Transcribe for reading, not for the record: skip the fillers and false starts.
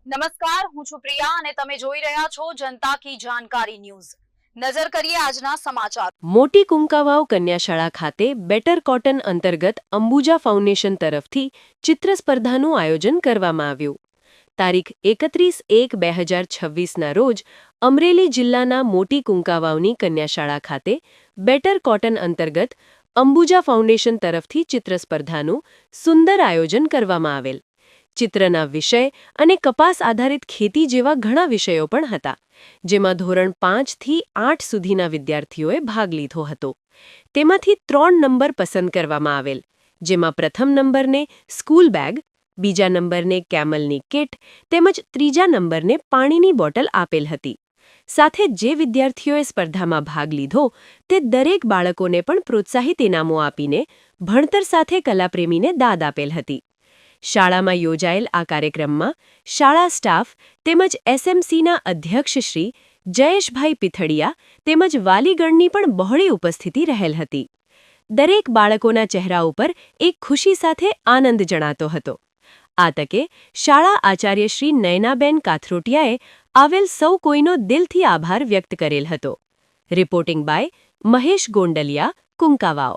નમસ્કાર, હું છું પ્રિયા અને તમે જોઈ રહ્યા છો જનતા કી જાણકારી ન્યૂઝ। નજર કરીએ આજના સમાચાર। મોટી કુંકાવાવ કન્યાશાળા ખાતે બેટર કોટન અંતર્ગત અંબુજા ફાઉન્ડેશન તરફથી ચિત્ર સ્પર્ધાનું આયોજન કરવામાં આવ્યું। તારીખ 31/1/2026ના રોજ અમરેલી જિલ્લાના મોટી કુંકાવાવની કન્યાશાળા ખાતે બેટર કોટન અંતર્ગત અંબુજા ફાઉન્ડેશન તરફથી ચિત્ર સ્પર્ધાનું સુંદર આયોજન કરવામાં આવેલ। ચિત્રના વિષય અને કપાસ આધારિત ખેતી જેવા ઘણા વિષયો પણ હતા, જેમાં ધોરણ 5 થી 8 સુધીના વિદ્યાર્થીઓએ ભાગ લીધો હતો। તેમાંથી 3 નંબર પસંદ કરવામાં આવેલ, જેમાં પ્રથમ નંબરને સ્કૂલ બેગ, બીજા નંબરને કેમલની કિટ તેમજ ત્રીજા નંબરને પાણીની બોટલ આપેલ હતી। સાથે જે વિદ્યાર્થીઓએ સ્પર્ધામાં ભાગ લીધો તે દરેક બાળકોને પણ પ્રોત્સાહિત ઇનામો આપીને ભણતર સાથે કલાપ્રેમીને દાદ આપેલ હતી। શાળામાં યોજાયેલ આ કાર્યક્રમમાં શાળા સ્ટાફ તેમજ એસએમસીના અધ્યક્ષ શ્રી જયેશભાઈ પિથડિયા તેમજ વાલીગણની પણ બહોળી ઉપસ્થિતિ રહેલ હતી। દરેક બાળકોના ચહેરા ઉપર એક ખુશી સાથે આનંદ જણાતો હતો। આ તકે શાળા આચાર્ય શ્રી નયનાબેન કાથરોટિયાએ આવેલ સૌ કોઈનો દિલથી આભાર વ્યક્ત કરેલ હતો। Reporting by Mahesh Gondaliya, Kunkavav.